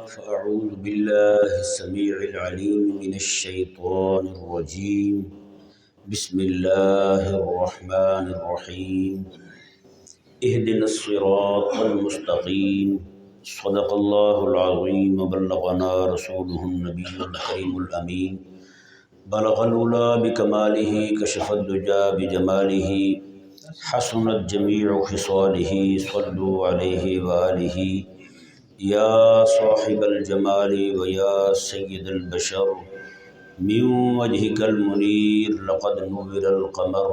فأعوذ بالله السميع العليم من الشيطان الرجيم. بسم الله الرحمن الرحيم. اهدنا الصراط المستقيم. صدق الله العظيم وبلغنا رسوله النبي الكريم الأمين. بلغ العلا بكماله كشف الدجى بجماله حسنت جميع خصاله صلوا عليه وآله یا صاحب الجمال و یا سید البشر من وجهك المنیر لقد نور القمر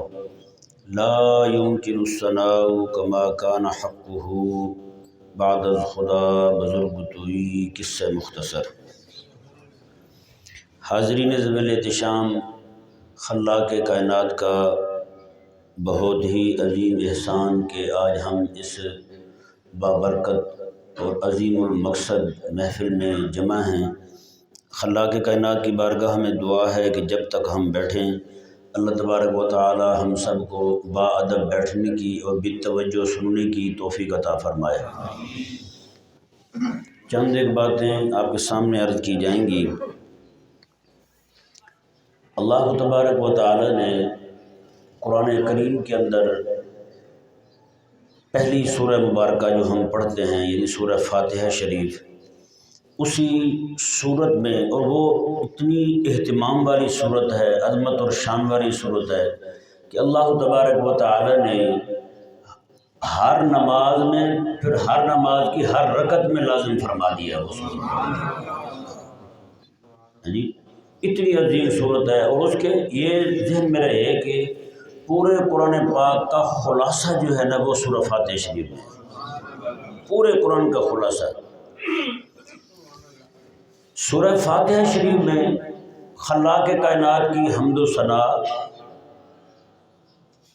لا يمكن الثناء كما كان حقه بعد از خدا بزرگ توئی قصہ مختصر. حاضرین ذویل احتشام، خلاق کائنات کا بہت ہی عظیم احسان کہ آج ہم اس بابرکت اور عظیم المقصد محفل میں جمع ہیں. خلاق کائنات کی بارگاہ میں دعا ہے کہ جب تک ہم بیٹھیں اللہ تبارک و تعالی ہم سب کو با ادب بیٹھنے کی اور بالتوجہ سننے کی توفیق عطا فرمائے. چند ایک باتیں آپ کے سامنے عرض کی جائیں گی. اللہ تبارک و تعالی نے قرآن کریم کے اندر پہلی سورہ مبارکہ جو ہم پڑھتے ہیں یعنی سورہ فاتحہ شریف، اسی صورت میں، اور وہ اتنی اہتمام والی صورت ہے، عظمت اور شان والی صورت ہے کہ اللہ تبارک و تعالی نے ہر نماز میں، پھر ہر نماز کی ہر رکعت میں لازم فرما دیا وہ صورت. جی اتنی عظیم صورت ہے. اور اس کے یہ ذہن میں رہے کہ پورے قرآن پاک کا خلاصہ جو ہے نا وہ سورہ فاتحہ شریف میں، پورے قرآن کا خلاصہ. سورہ فاتحہ شریف میں خلاق کائنات کی حمد و ثنا،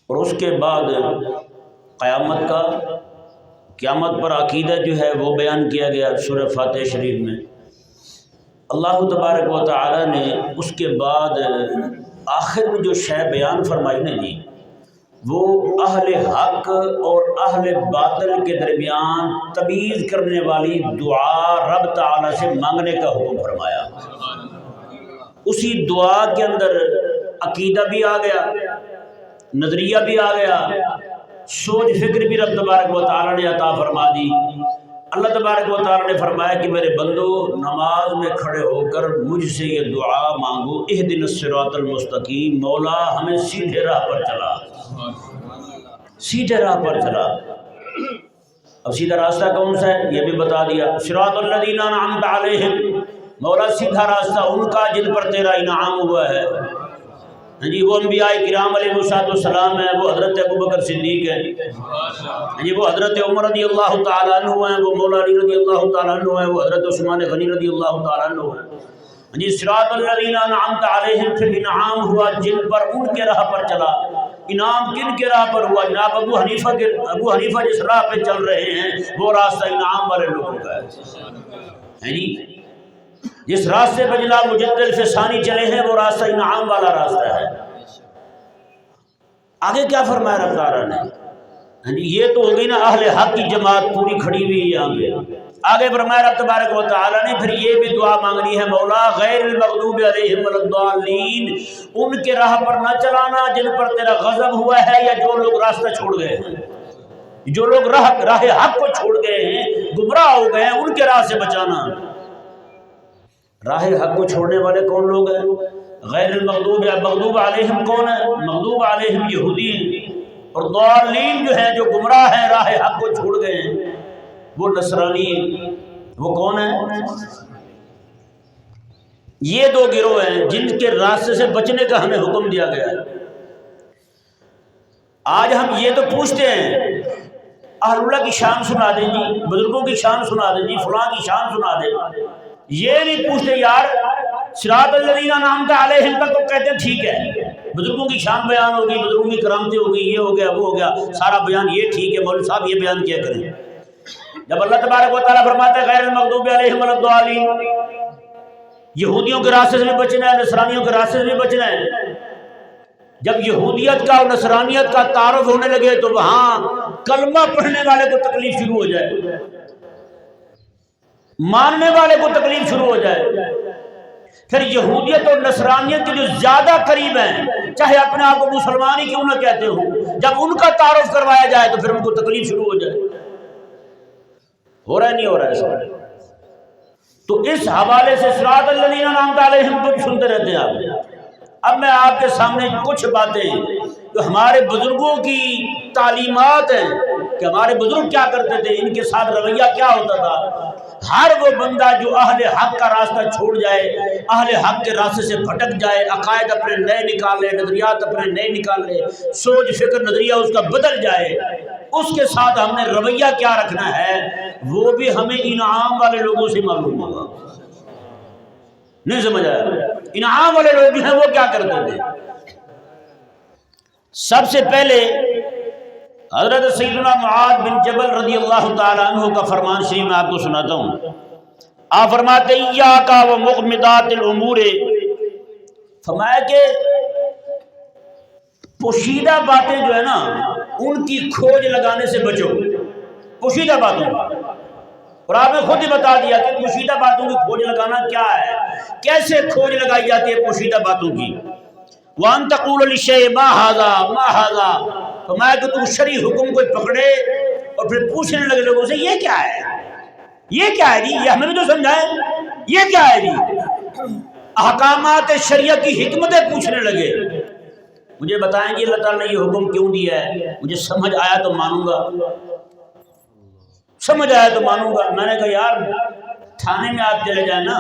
اور اس کے بعد قیامت پر عقیدہ جو ہے وہ بیان کیا گیا سورہ فاتحہ شریف میں. اللہ تبارک و تعالی نے اس کے بعد آخر میں جو شے بیان فرمائی نا جی، وہ اہل حق اور اہل باطل کے درمیان تمیز کرنے والی دعا رب تعالی سے مانگنے کا حکم فرمایا. اسی دعا کے اندر عقیدہ بھی آ گیا، نظریہ بھی آ گیا، سوچ فکر بھی رب تبارک و تعالی نے عطا فرما دی. اللہ تبارک و تعالی نے فرمایا کہ میرے بندو نماز میں کھڑے ہو کر مجھ سے یہ دعا مانگو، اہدنا الصراط المستقیم، مولا ہمیں سیدھے راہ پر چلا، سیدھے راہ پر چلا. اب سیدھا راستہ کون سا ہے یہ بھی بتا دیا. صراط الذین انعمت علیہم، مولا سیدھا راستہ ان کا جن پر تیرا انعام ہوا ہے. جی وہ انبیاء کرام علیہ السلام ہیں، وہ حضرت ابوبکر صدیق ہیں، جی وہ حضرت عمر رضی اللہ تعالیٰ عنہ ہیں، وہ مولا علی رضی اللہ تعالیٰ عنہ ہیں، وہ حضرت عثمان غنی رضی اللہ تعالیٰ عنہ ہیں. جی صراط الذین انعمت علیہم، پھر انعام ہوا جن پر، ان کے راہ پر چلا. انعام کن کے راہ پر ہوا؟ جناب ابو حنیفہ جس راہ پہ چل رہے ہیں وہ راستہ انعام والے لوگوں کا ہے. جی جس راستے پہ جناب مجدد فسانی چلے ہیں وہ راستہ انعام والا راستہ ہے. آگے کیا فرمایا رب تعالیٰ نے؟ یہ تو ہو گئی نا اہل حق کی جماعت پوری کھڑی ہوئی ہے یہاں پہ. آگے فرمایا رب تبارک و تعالیٰ نے پھر یہ بھی دعا مانگنی ہے، مولا غیر المغضوب علیہم ولا الضالین، ان کے راہ پر نہ چلانا جن پر تیرا غضب ہوا ہے، یا جو لوگ راستہ چھوڑ گئے ہیں، جو لوگ راہ حق کو چھوڑ گئے ہیں، گمراہ ہو گئے ہیں، ان کے راہ سے بچانا. راہ حق کو چھوڑنے والے کون لوگ ہیں؟ غیر المغضوب، مغضوب علیہم کون ہے؟ مغضوب علیہم یہودی ہیں، اور ضالین جو ہیں جو گمراہ ہیں راہ حق کو چھوڑ گئے ہیں وہ نصرانی ہیں. وہ کون ہیں؟ یہ دو گروہ ہیں جن کے راستے سے بچنے کا ہمیں حکم دیا گیا ہے. آج ہم یہ تو پوچھتے ہیں اہل اللہ کی شان سنا دیں جی، بزرگوں کی شان سنا دیں جی، فلاں کی شان سنا دیں. یہ نہیں پوچھتے یار صراط الذین انعمت علیہم تک تو کہتے ہیں ٹھیک ہے، بزرگوں کی شان بیان ہوگی، بزرگوں کی کرامتیں ہوگی، یہ ہو گیا وہ ہو گیا، سارا بیان یہ ٹھیک ہے، مولوی صاحب یہ بیان کیا کریں. جب اللہ تبارک و تعالیٰ فرماتا ہے غیر المغضوب علیہم ولا الضالین، یہودیوں کے راستے سے بھی بچنا ہے، نصرانیوں کے راستے سے بھی بچنا ہے. جب یہودیت کا اور نصرانیت کا تعارف ہونے لگے تو وہاں کلمہ پڑھنے والے کو تکلیف شروع ہو جائے. ماننے والے کو تکلیف شروع ہو جائے، پھر یہودیت اور نصرانیت کے جو زیادہ قریب ہیں، چاہے اپنے آپ کو مسلمان ہی کیوں نہ کہتے ہوں، جب ان کا تعارف کروایا جائے تو پھر ان کو تکلیف شروع ہو جائے۔ ہو رہا ہے نہیں ہو رہا ہے سوال؟ تو اس حوالے سے صراط الذین انعمت علیہم کو سنتے رہتے ہیں آپ۔ اب میں آپ کے سامنے کچھ باتیں جو ہمارے بزرگوں کی تعلیمات ہیں کہ ہمارے بزرگ کیا کرتے تھے، ان کے ساتھ رویہ کیا ہوتا تھا۔ ہر وہ بندہ جو اہل حق کا راستہ چھوڑ جائے، اہل حق کے راستے سے بھٹک جائے، عقائد اپنے نئے نکال لے، نظریات اپنے نئے نکال لے، سوچ فکر نظریہ اس کا بدل جائے، اس کے ساتھ ہم نے رویہ کیا رکھنا ہے وہ بھی ہمیں انعام والے لوگوں سے معلوم ہوگا۔ نہیں سمجھ آیا؟ انعام والے لوگ ہیں وہ کیا کرتے تھے؟ سب سے پہلے حضرت سیدنا معاذ بن جبل رضی اللہ تعالیٰ عنہ کا فرمان شریف میں آپ کو سناتا ہوں۔ آپ فرماتے ہیں ایاک و مغمضات الامور، فرمایا کہ پوشیدہ باتیں جو ہے نا ان کی کھوج لگانے سے بچو، پوشیدہ باتوں کی۔ اور آپ نے خود ہی بتا دیا کہ پوشیدہ باتوں کی کھوج لگانا کیا ہے، کیسے کھوج لگائی جاتی ہے پوشیدہ باتوں کی۔ وَأَن تَقُولَ لِلشَّيْءِ مَا هَذَا مَا هَذَا، فرمایا کہ تم شرعی حکم کو پکڑے اور پھر پوچھنے لگے لوگوں سے یہ کیا ہے، یہ کیا ہے جی، یہ ہمیں بھی تو سمجھائیں، یہ کیا ہے جی۔ احکامات شریعہ کی حکمتیں پوچھنے لگے، مجھے بتائیں جی اللہ تعالیٰ نے یہ حکم کیوں دیا ہے، مجھے سمجھ آیا تو مانوں گا، سمجھ آیا تو مانوں گا۔ میں نے کہا یار تھانے میں آپ چلے جائیں نا،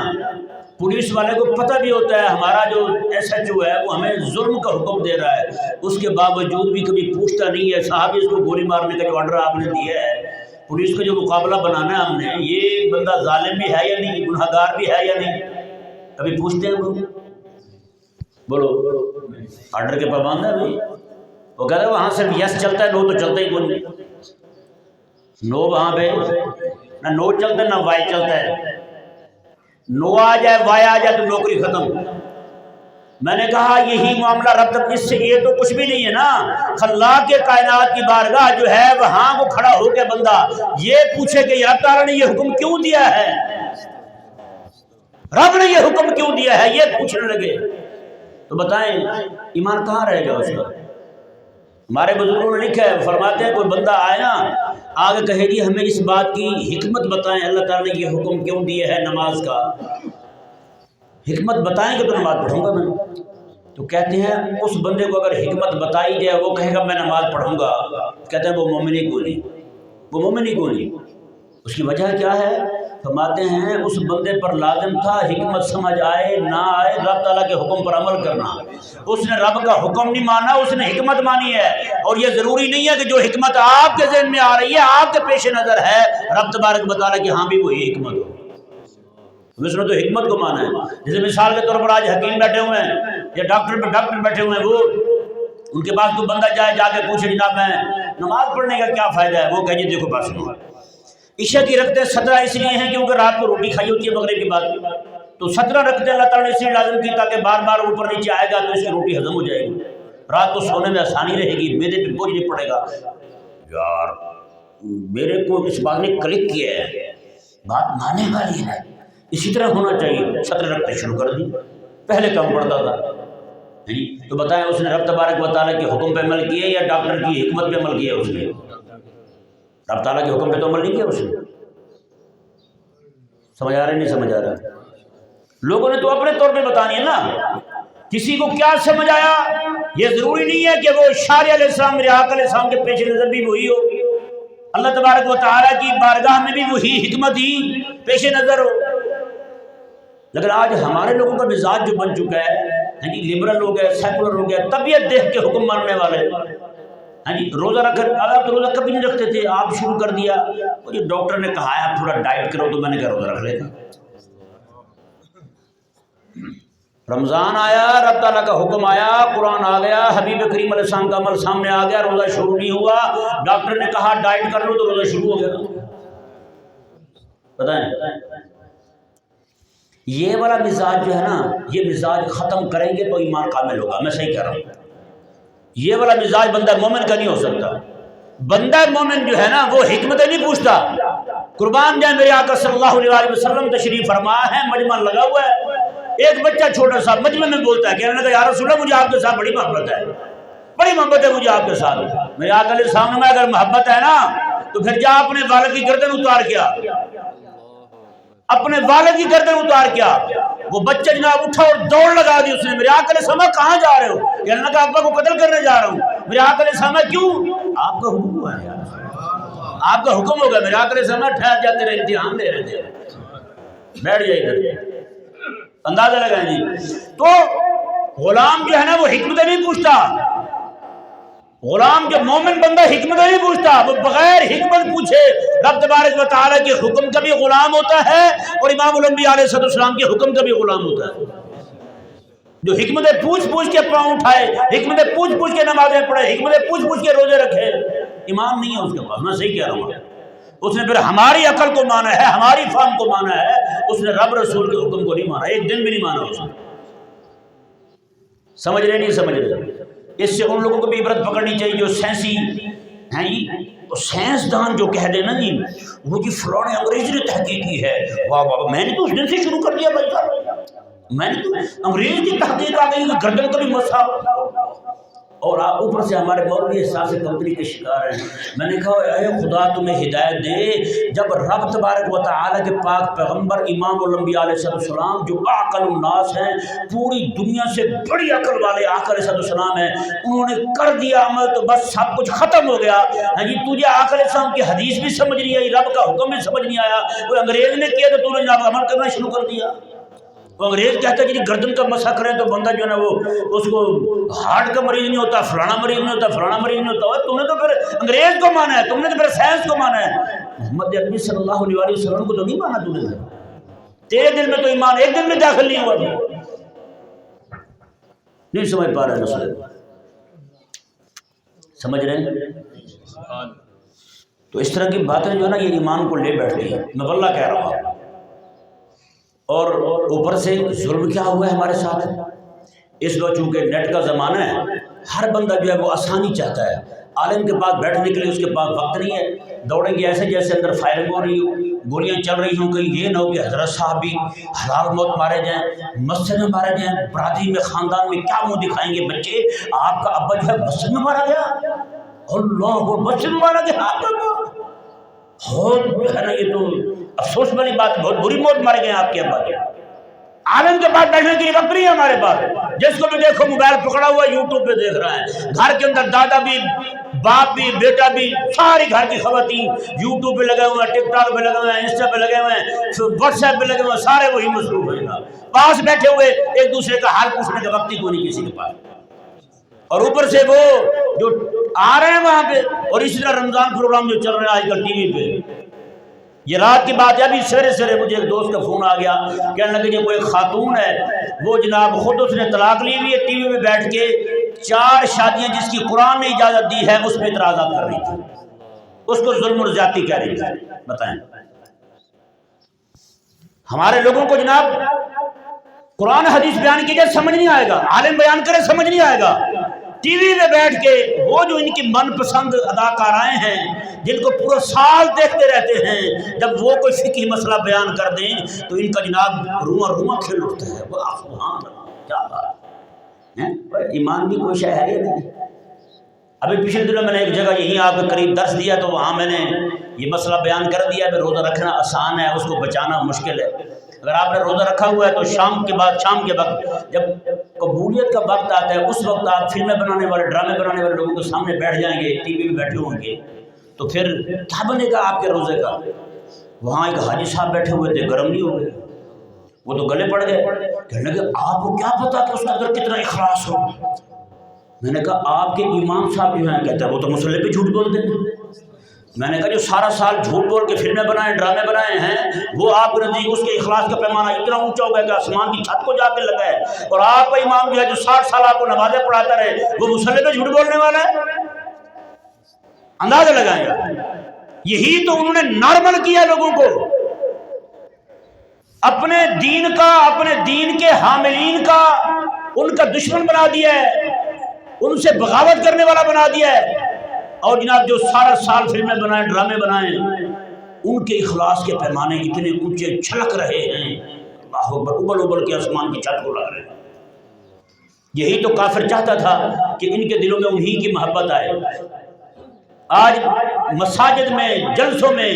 پولیس والے کو پتہ بھی ہوتا ہے ہمارا جو ایس ایچ او ہے وہ ہمیں ظلم کا حکم دے رہا ہے، اس کے باوجود بھی کبھی پوچھتا نہیں ہے صاحب اس کو گولی مارنے کا جو آرڈر آپ نے دیا ہے، پولیس کا جو مقابلہ بنانا ہے ہم نے، یہ بندہ ظالم بھی ہے یا نہیں، گناہ گار بھی ہے یا نہیں، کبھی پوچھتے ہیں وہ؟ بولو آرڈر کے پابند ہے بھائی، وہ کہتا ہے وہاں صرف یس چلتا ہے، نو تو چلتا ہی کوئی نہیں، نو وہاں پہ نہ نو چلتا ہے نہ وائی چلتا ہے، نو آ جائے وائی آ جائے تو نوکری ختم۔ میں نے کہا یہی معاملہ رب اس سے یہ تو کچھ بھی نہیں ہے نا، خلاق کے کائنات کی بارگاہ جو ہے وہاں وہ کھڑا ہو کے بندہ یہ پوچھے کہ رب تعالیٰ نے یہ حکم کیوں دیا ہے، رب نے یہ حکم کیوں دیا ہے، یہ پوچھنے لگے تو بتائیں ایمان کہاں رہے گا اس کا؟ ہمارے بزرگوں نے لکھا ہے، فرماتے ہیں کوئی بندہ آئے نا آگے کہے جی ہمیں اس بات کی حکمت بتائیں اللہ تعالیٰ نے یہ حکم کیوں دیا ہے نماز کا، حکمت بتائیں گے تو نماز پڑھوں گا میں۔ تو کہتے ہیں اس بندے کو اگر حکمت بتائی جائے وہ کہے گا میں نماز پڑھوں گا، کہتے ہیں وہ مومن ہی کو نہیں، وہ مومن ہی کو نہیں۔ اس کی وجہ کیا ہے؟ فرماتے ہیں اس بندے پر لازم تھا حکمت سمجھ آئے نہ آئے رب تعالیٰ کے حکم پر عمل کرنا، اس نے رب کا حکم نہیں مانا، اس نے حکمت مانی ہے۔ اور یہ ضروری نہیں ہے کہ جو حکمت آپ کے ذہن میں آ رہی ہے آپ کے پیش نظر ہے رب تبارک و تعالیٰ کہ ہاں بھی وہی حکمت ہو، اس نے تو حکمت کو مانا ہے۔ جیسے مثال کے طور پر آج حکیم بیٹھے ہوئے ہیں یا ڈاکٹر بیٹھے ہوئے ہیں، وہ ان کے پاس تو بندہ جا کے پوچھے جناب میں نماز پڑھنے کا کیا فائدہ ہے، وہ کہے جی دیکھو بات سنو، عشاء کی رکھتے 17 اس لیے ہیں کیونکہ رات کو روٹی کھائی ہوتی ہے مغرب کے بعد، تو 17 رکھتے اللہ تعالیٰ نے اس لیے لازم کی تاکہ بار بار اوپر نیچے آئے گا تو اس کی روٹی ہضم ہو جائے گی، رات کو سونے میں آسانی رہے گی، میرے پہ بوجھ نہیں پڑے گا۔ یار میرے کو اس بات نے کلک کیا ہے، بات ماننے والی ہے، اسی طرح ہونا چاہیے۔ 17 رکھتے شروع کر دی، پہلے کم پڑتا تھا تو بتائیں اس نے رب تبارک و تعالیٰ کے حکم پہ عمل کیا یا ڈاکٹر کی حکمت پہ عمل کیا؟ اس نے رب تعالیٰ کے حکم پہ تو عمل نہیں کیا اس نے۔ سمجھ آ رہا ہے نہیں سمجھ آ رہا؟ لوگوں نے تو اپنے طور پہ بتانی ہے نا، کسی کو کیا سمجھ آیا یہ ضروری نہیں ہے کہ وہ شارع علیہ السلام میرے آقا علیہ السلام کے پیش نظر بھی وہی ہو، اللہ تبارک و تعالیٰ کی بارگاہ میں بھی وہی حکمت ہی پیش نظر ہو۔ لیکن آج ہمارے لوگوں کا مزاج جو بن چکا ہے جی، لبرل ہو گئے، سیکولر ہو گئے، طبیعت دیکھ کے حکم ماننے والے، جی روزہ رکھ آپ تو روزہ کبھی نہیں رکھتے تھے، آپ شروع کر دیا، مجھے ڈاکٹر نے کہا ہے آپ تھوڑا ڈائٹ کرو تو میں نے کہا روزہ رکھ لیتا۔ رمضان آیا، رب تعالیٰ کا حکم آیا، قرآن آ گیا، حبیب کریم علیہ السلام کا عمل سامنے آ گیا، روزہ شروع نہیں ہوا، ڈاکٹر نے کہا ڈائٹ کر لو تو روزہ شروع ہو گیا۔ بتائیں یہ والا مزاج جو ہے نا، یہ مزاج ختم کریں گے تو ایمان کامل ہوگا، میں صحیح کہہ رہا ہوں۔ یہ والا مزاج بندہ مومن کا نہیں ہو سکتا۔ بندہ مومن جو ہے نا وہ حکمتیں نہیں پوچھتا، قربان جائے میرے آقا صلی اللہ علیہ وسلم تشریف فرما ہے، مجمع لگا ہوا ہے، ایک بچہ چھوٹا سا مجمع میں بولتا ہے، کہنے لگا یا رسول اللہ مجھے آپ کے ساتھ بڑی محبت ہے، بڑی محبت ہے مجھے آپ کے ساتھ۔ میرے آقا علیہ السلام میں اگر محبت ہے نا تو پھر جا اپنے والد کی گردن اتار کیا، اپنے والد کی گردن اتار کیا۔ وہ بچہ جناب اٹھا اور دوڑ لگا دی اس نے، میرے آقا علیہ السلام کہاں جا رہے ہو؟ کہنے لگا ابا کو قتل کرنے جا رہا ہوں۔ میرے آقا علیہ السلام کیوں؟ آپ کا حکم ہوا ہے، آپ کا حکم ہوگا۔ میرے آقا علیہ السلام ٹھہر جاتے رہے، امتحان لے رہے تھے، بیٹھ جائے ادھر، اندازہ لگائیں جی۔ تو غلام جو ہے نا وہ حکمت نہیں پوچھتا، غلام جو مومن بندہ حکمت نہیں پوچھتا، وہ بغیر حکمت پوچھے رب تبارک و تعالیٰ کے حکم کا بھی غلام ہوتا ہے اور امام الانبیاء علیہ السلام کے حکم کا بھی غلام ہوتا ہے۔ جو حکمتیں پوچھ پوچھ کے پاؤں اٹھائے، حکمتیں پوچھ پوچھ کے نمازیں پڑھے، حکمتیں پوچھ پوچھ کے روزے رکھے، ایمان نہیں ہے اس کے پاس۔ میں صحیح کہہ رہا ہوں، اس نے پھر ہماری عقل کو مانا ہے، ہماری فہم کو مانا ہے، اس نے رب رسول کے حکم کو نہیں مانا، ایک دن بھی نہیں مانا اس نے۔ سمجھ رہے نہیں سمجھ رہے؟ اس سے ان لوگوں کو بھی عبرت پکڑنی چاہیے جو سائنسی ہیں جی، سائنسدان جو کہہ دیں نا جی وہ جی فلاں انگریز نے تحقیق کی ہے، واہ واہ، میں نے تو اس دن سے شروع کر دیا بھائی صاحب، میں نے تو انگریز کی تحقیق آ گئی کہ گردن کا بھی مسا، اور آپ اوپر سے ہمارے مولوی احساس کمپنی کے شکار ہیں۔ میں نے کہا اے خدا تمہیں ہدایت دے، جب رب تبارک و تعالیٰ کے پاک پیغمبر امام الانبیاء علیہ السلام جو اعقل الناس ہیں، پوری دنیا سے بڑی عقل والے آقا علیہ السلام ہیں، انہوں نے کر دیا عمل تو بس سب کچھ ختم ہو گیا۔ ہاں جی، تجھے آقا علیہ السلام کی حدیث بھی سمجھ نہیں آئی، رب کا حکم بھی سمجھ نہیں آیا، کوئی انگریز نے کیا تو تو نے جناب عمل کرنا شروع کر دیا۔ وہ انگریز کہتا ہے کہ گردن کا مسا کریں تو بندہ جو ہے نا وہ اس کو ہارٹ کا مریض نہیں ہوتا، فلانا مریض نہیں ہوتا، فلانا مریض نہیں ہوتا۔ تم نے تو پھر انگریز کو مانا ہے، تم نے تو پھر سائنس کو مانا ہے، محمد عربی صلی اللہ علیہ وسلم کو تو نہیں مانا تم نے۔ تیرے دل میں تو ایمان ایک دن میں داخل نہیں ہوا، نہیں سمجھ پا رہے مسئلے، سمجھ رہے ہیں؟ تو اس طرح کی باتیں جو ہے نا یہ ایمان کو لے بیٹھتی ہیں، میں واللہ کہہ رہا ہوں۔ اور اوپر سے ظلم کیا ہوا ہے ہمارے ساتھ، اس وقت چونکہ نیٹ کا زمانہ ہے، ہر بندہ جو ہے وہ آسانی چاہتا ہے۔ عالم کے پاس بیٹھنے کے لیے اس کے پاس وقت نہیں ہے، دوڑیں گے ایسے جیسے اندر فائرنگ ہو رہی ہو، گولیاں چل رہی ہوں، کہیں یہ نہ ہو کہ حضرت صاحب بھی حلال موت مارے جائیں، مسجد میں مارے جائیں، برادری میں خاندان میں کیا منہ دکھائیں گے بچے، آپ کا ابا جو ہے مسجد میں مارا گیا، اللہ مسجد میں مارا گیا آپ کا، بہت ہے نا یہ تو افسوس والی بات، بہت بری موت مارے گئے آپ کے ابا کے۔ عالم کے پاس بیٹھنے کی وقت نہیں ہے ہمارے پاس، جس کو بھی دیکھو موبائل پکڑا ہوا ہے یوٹیوب پہ دیکھ رہا ہے، گھر کے اندر دادا بھی، باپ بھی، بیٹا بھی، ساری گھر کی خواتین یوٹیوب پہ لگے ہوئے ہیں، ٹک ٹاک پہ لگے ہوئے ہیں، انسٹا پہ لگے ہوئے ہیں، واٹس ایپ پہ لگے ہوئے ہیں، سارے وہی مصروف ہیں، پاس بیٹھے ہوئے ایک دوسرے کا حال پوچھنے کا وقت ہی کوئی نہیں کسی کے پاس۔ اور اوپر سے وہ جو آ رہے ہیں وہاں پہ، اور اسی طرح رمضان پروگرام جو چل رہے ہیں آج کل ٹی وی پہ، یہ رات کی بات ہے، ابھی سویرے سویرے مجھے ایک دوست کا فون آ گیا، کہنے لگے یہ کوئی خاتون ہے، وہ جناب خود اس نے طلاق لی ہوئی ہے، ٹی وی میں بیٹھ کے 4 شادیاں جس کی قرآن نے اجازت دی ہے اس پہ اعتراضات کر رہی تھی، اس کو ظلم اور زیادتی کہہ رہی تھی۔ بتائیں ہمارے لوگوں کو جناب قرآن حدیث بیان کیجئے سمجھ نہیں آئے گا، عالم بیان کرے سمجھ نہیں آئے گا، ٹی وی میں بیٹھ کے وہ جو ان کی من پسند اداکارائیں ہیں جن کو پورا سال دیکھتے رہتے ہیں، جب وہ کوئی فقہی مسئلہ بیان کر دیں تو ان کا جناب روما کھل اٹھتا ہے، وہ سبحان اللہ کیا بات ہے، ایمان کی کوئی شے ہے یا نہیں۔ ابھی پچھلے دنوں میں نے ایک جگہ یہیں آپ کے قریب درس دیا تو وہاں میں نے یہ مسئلہ بیان کر دیا کہ روزہ رکھنا آسان ہے، اس کو بچانا مشکل ہے۔ اگر آپ نے روزہ رکھا ہوا ہے تو شام کے وقت جب قبولیت کا وقت آتا ہے اس وقت آپ فلمیں بنانے والے، ڈرامے بنانے والے لوگوں کے سامنے بیٹھ جائیں گے، ٹی وی میں بیٹھے ہوں گے تو پھر کیا بنے گا آپ کے روزے کا؟ وہاں ایک حاجی صاحب بیٹھے ہوئے تھے، گرم نہیں ہو گئے، وہ تو گلے پڑ گئے، کہنے لگے آپ کو کیا پتا کہ اس کے اندر کتنا اخلاص ہو؟ میں نے کہا آپ کے امام صاحب جو ہیں، کہتے ہیں وہ تو مصلی پہ جھوٹ بولتے ہیں۔ میں نے کہا جو سارا سال جھوٹ بول کے فلمیں بنائے، ڈرامے بنائے ہیں، وہ آپ کے نزدیک اس کے اخلاص کا پیمانہ اتنا اونچا ہو گیا کہ آسمان کی چھت کو جا کے لگا ہے، اور آپ کا امام جو ہے جو 60 سال آپ کو نمازیں پڑھاتا رہے وہ مصلی پہ جھوٹ بولنے والا ہے؟ اندازہ لگائیں گا۔ یہی تو انہوں نے نارمل کیا لوگوں کو، اپنے دین کا، اپنے دین کے حاملین کا ان کا دشمن بنا دیا ہے، ان سے بغاوت کرنے والا بنا دیا ہے، اور جناب جو سارا سال فلمیں بنائیں، ڈرامے بنائیں، ان کے اخلاص کے پیمانے اتنے اونچے چھلک رہے ہیں، اللہ اکبر، ابل ابل کے آسمان کی چھت کو لگ رہے ہیں۔ یہی تو کافر چاہتا تھا کہ ان کے دلوں میں انہی کی محبت آئے۔ آج مساجد میں، جلسوں میں،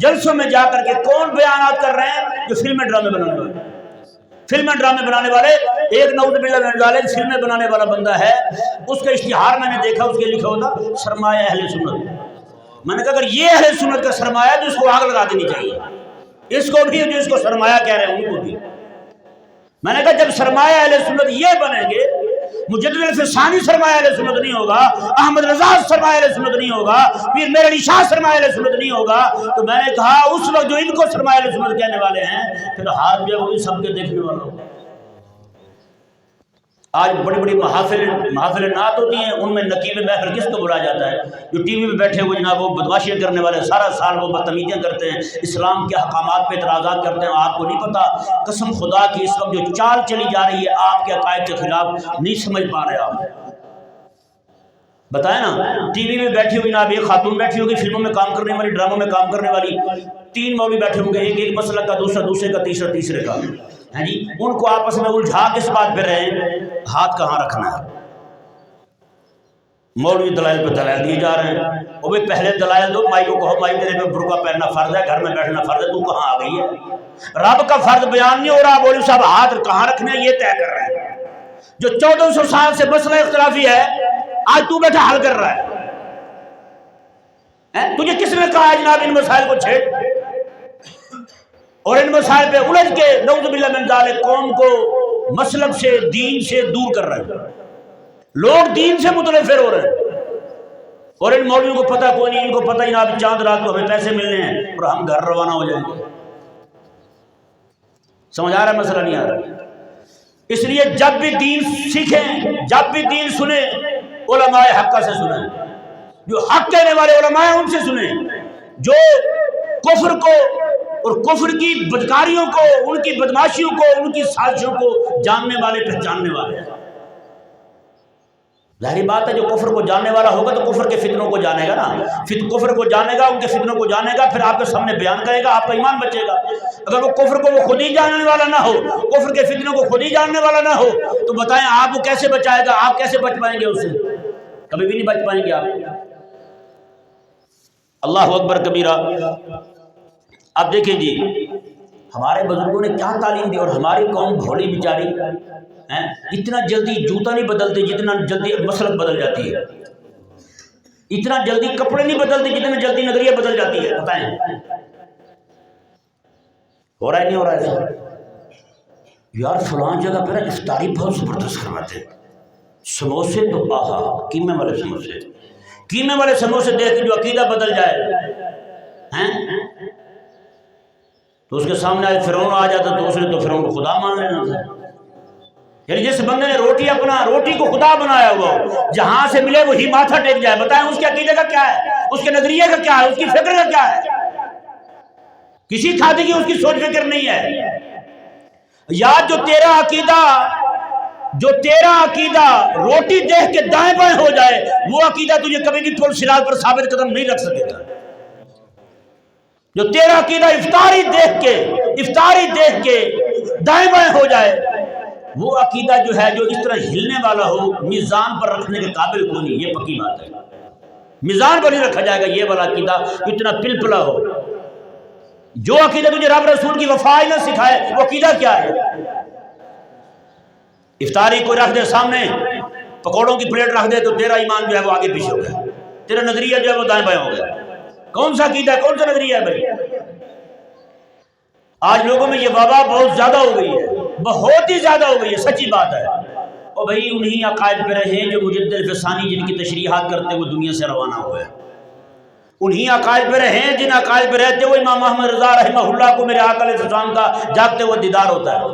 جلسوں میں جا کر کے کون بیانات کر رہے ہیں؟ جو فلمیں ڈرامے بنانے والے، فلمیں ڈرامے بنانے والے۔ ایک نعوذ باللہ من ذالک فلمیں بنانے والا بندہ ہے، اس کا اشتہار میں نے دیکھا، اس کے لکھا ہوتا سرمایہ اہل سنت۔ میں نے کہا اگر یہ اہل سنت کا سرمایہ ہے تو اس کو آگ لگا دینی چاہیے، اس کو بھی جو اس کو سرمایہ کہہ رہے ہیں ان کو بھی۔ میں نے کہا جب سرمایہ اہل سنت یہ بنیں گے، مجدد الفسانی سرمایہ اہل سنت نہیں ہوگا، احمد رضا سرمایہ اہل سنت نہیں ہوگا، پیر میرا علی شاہ سرمایہ اہل سنت نہیں ہوگا، تو میں نے کہا اس وقت جو ان کو سرمایہ اہل سنت کہنے والے ہیں، پھر ہاتھ جو وہی سب کے دیکھنے والا ہوگا۔ آج بڑی بڑی محافل نعت ہوتی ہیں، ان میں نقیب محفل کس کو بلایا جاتا ہے؟ جو ٹی وی پہ بیٹھے ہوئے جناب وہ بدماشیاں کرنے والے، سارا سال وہ بدتمیزیاں کرتے ہیں، اسلام کے احکامات پہ اعتراضات کرتے ہیں۔ آپ کو نہیں پتہ قسم خدا کی اس وقت جو چال چلی جا رہی ہے آپ کے عقائد کے خلاف، نہیں سمجھ پا رہے آپ۔ بتائیں نا، ٹی وی میں بیٹھی ہوئی جناب ایک خاتون بیٹھی ہوگی، فلموں میں کام کرنے والی، ڈراموں میں کام کرنے والی، 3 مولوی بیٹھے ہوں گے، ایک مسلک کا، دوسرا دوسرے کا، تیسرا تیسرے کا، ان کو آپس میں الجھا کس بات پہ رہے ہیں؟ ہاتھ کہاں رکھنا ہے۔ مولوی دلائل پہ دلائل دیے جا رہے ہیں، وہ بھی پہلے دلائل دو، مائی کو کہو مائی تیرے پہ برقع پہننا فرض ہے، گھر میں بیٹھنا فرض ہے، تو کہاں آ گئی ہے؟ رب کا فرض بیان نہیں ہو رہا، مولوی صاحب ہاتھ کہاں رکھنے ہیں یہ طے کر رہے ہیں۔ جو 1400 سال سے مسئلہ اختلافی ہے، آج تو بیٹھا حل کر رہا ہے۔ تجھے کس نے کہا ہے جناب ان مسائل کو چھیڑ اور ان مسائل پہ الجھ کے نعوذ باللہ من ذالک قوم کو مسلک سے، دین سے دور کر رہے ہیں؟ لوگ دین سے متنفر ہو رہے ہیں، اور ان مولویوں کو پتہ کوئی نہیں، ان کو پتہ جناب چاند رات کو ہمیں پیسے ملنے ہیں اور ہم گھر روانہ ہو جائیں گے۔ سمجھ آ رہا ہے مسئلہ؟ نہیں آ رہا؟ اس لیے جب بھی دین سیکھیں، جب بھی دین سنیں، علماء حق سے سنیں، جو حق کہنے والے علماء ہیں ان سے سنیں، جو کفر کو اور کفر کی بدکاریوں کو، ان کی بدماشیوں کو، ان کی سازشوں کو جاننے والے، پہچاننے والے ہیں۔ ظاہری بات ہے جو کفر کو جاننے والا ہوگا تو کفر کے فتنوں کو جانے گا نا، کفر کو جانے گا، ان کے فتنوں کو جانے گا، پھر آپ کے سامنے بیان کرے گا، آپ کا ایمان بچے گا۔ اگر وہ کفر کو وہ خود ہی جاننے والا نہ ہو، کفر کے فتنوں کو خود ہی جاننے والا نہ ہو، تو بتائیں آپ کو کیسے بچائے گا؟ آپ کیسے بچ پائیں گے اس سے؟ کبھی بھی نہیں بچ پائیں گے آپ۔ اللہ اکبر کبیرہ۔ اب دیکھیں جی ہمارے بزرگوں نے کیا تعلیم دی، اور ہماری قوم بھولی بیچاری اتنا جلدی جوتا نہیں بدلتے جتنا جلدی مسلک بدل جاتی ہے، اتنا جلدی کپڑے نہیں بدلتے جتنا جلدی نظریہ بدل جاتی ہے۔ بتائیں ہو رہا ہے نہیں ہو رہا ہے؟ یار فلان جگہ پہ افطاری بہت زبردست کرواتے ہیں، سموسے تو آہا، قیمے والے سموسے، قیمے والے سموسے دیکھ کے جو عقیدہ بدل جائے تو اس کے سامنے آج فرعون آ جاتا تو اس نے تو فرعون کو خدا مان لینا تھا۔ یعنی جس بندے نے روٹی کو خدا بنایا ہوا ہو، جہاں سے ملے وہی ماتھا ٹیک جائے، بتائیں اس کے عقیدے کا کیا ہے، اس کے نظریے کا کیا ہے، اس کی فکر کا کیا ہے؟ کسی کھاتے کی اس کی سوچ فکر نہیں ہے۔ یا جو تیرا عقیدہ روٹی دیکھ کے دائیں بائیں ہو جائے، وہ عقیدہ تجھے کبھی بھی پل صراط پر ثابت قدم نہیں رکھ سکے گا۔ جو تیرا عقیدہ افطاری دیکھ کے دائیں بائیں ہو جائے، وہ عقیدہ جو ہے جو اس طرح ہلنے والا ہو، میزان پر رکھنے کے قابل کو نہیں، یہ پکی بات ہے۔ میزان پر نہیں رکھا جائے گا یہ والا عقیدہ، اتنا پلپلا ہو۔ جو عقیدہ تجھے رب رسول کی وفا نہ سکھائے، وہ عقیدہ کیا ہے؟ افطاری کوئی رکھ دے سامنے، پکوڑوں کی پلیٹ رکھ دے تو تیرا ایمان جو ہے وہ آگے پیچھے ہو گیا، تیرا نظریہ جو ہے وہ دائیں بائیں ہو گیا۔ کون سا عقیدہ ہے، کون سا نظریہ ہے بھائی؟ آج لوگوں میں یہ وبا بہت زیادہ ہو گئی ہے، بہت ہی زیادہ ہو گئی ہے، سچی بات ہے۔ اور بھائی انہی عقائد پہ رہے جو مجدد الفسانی جن کی تشریحات کرتے وہ دنیا سے روانہ ہوئے، انہی عقائد پہ رہے جن عقائد پہ رہتے وہ امام محمد رضا رحمہ اللہ کو میرے آقا علیہ السلام کا جاگتے ہوئے دیدار ہوتا ہے۔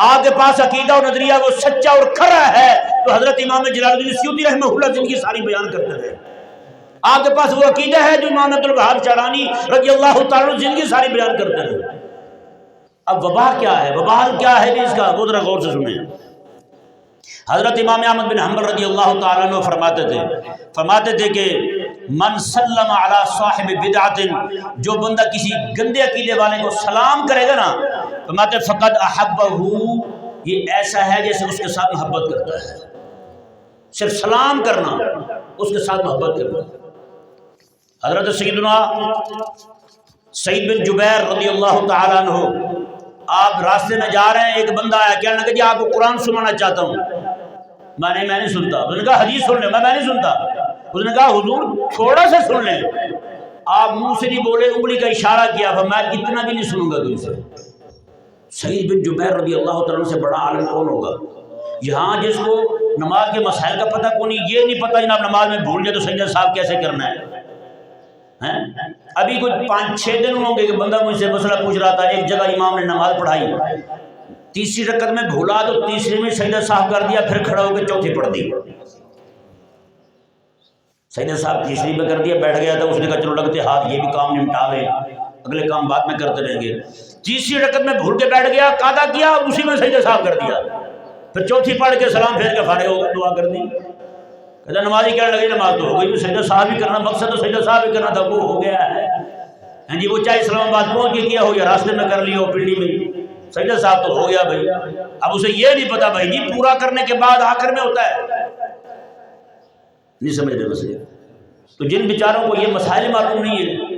آپ کے پاس عقیدہ اور نظریہ وہ سچا اور کھرا ہے تو حضرت امام جلال الدین سیوطی رحمہ اللہ زندگی ساری بیان کرتے رہے۔ آپ کے پاس وہ عقیدہ ہے جو امام عبد الوہاب شعرانی رضی اللہ تعالیٰ زندگی ساری بیان کرتے رہے۔ اب وبا کیا ہے، وبال کیا ہے اس کا، وہ ذرا غور سے سنیں۔ حضرت امام احمد بن حنبل رضی اللہ تعالیٰ عنہ فرماتے تھے کہ من سلم علی صاحب بدعت، جو بندہ کسی گندے عقیدے والے کو سلام کرے گا نا تو ماتے فقد احبہ، یہ ایسا ہے جیسے اس کے ساتھ محبت کرتا ہے. صرف سلام کرنا اس کے ساتھ محبت کرنا. حضرت سیدنا سعید بن جبیر رضی اللہ تعالیٰ عنہ، آپ راستے میں جا رہے ہیں، ایک بندہ آیا کہنے لگا جی آپ کو قرآن سنانا چاہتا ہوں. میں نہیں سنتا. اس نے کہا حدیث سن لیں. میں نہیں سنتا. اس نے کہا حضور تھوڑا سا سن لیں. آپ منہ سے نہیں بولے، انگلی کا اشارہ کیا، میں اتنا بھی نہیں سنوں گا تم سے. سعید بن جبیر رضی اللہ تعالیٰ سے بڑا عالم کون ہوگا؟ یہاں جس کو نماز کے مسائل کا پتہ کون نہیں، یہ نہیں پتہ جناب نماز میں بھول جائے تو سجدہ صاحب کیسے کرنا ہے. ابھی کچھ 5-6 دن ہوں گے کہ بندہ مجھ سے مسئلہ پوچھ رہا تھا، ایک جگہ امام نے نماز پڑھائی، تیسری رکعت میں بھولا تو تیسری میں سجدہ صاحب کر دیا، پھر کھڑا ہو کے چوتھی پڑھ دی. سجدہ صاحب تیسری میں کر دیا، بیٹھ گیا تھا. اس نے کہا چلو لگتے ہاتھ یہ بھی کام نمٹا لیں، اگلے کام بعد میں کرتے رہیں گے. تیسری رکعت میں بھول کے بیٹھ گیا، قاعدہ کیا، اسی میں سجدہ صاحب کر دیا، پھر چوتھی پڑھ کے سلام پھیر کے فارغ ہو گئے، دعا کر دی. کہتا نمازی کہنے لگے نماز تو ہو گئی، سجدہ صاحب ہی کرنا، مقصد تو سجدہ صاحب ہی کرنا تھا، وہ ہو گیا ہے. ہاں جی، وہ چاہے اسلام آباد پہنچ کے کیا ہو یا راستے میں کر لیا ہو پنڈی میں، سجدہ صاحب تو ہو گیا بھائی. اب اسے یہ نہیں پتا بھائی جی پورا کرنے کے بعد آخر میں ہوتا ہے، نہیں سمجھ رہے مسئلے. تو جن بیچاروں کو یہ مسائل معلوم نہیں ہے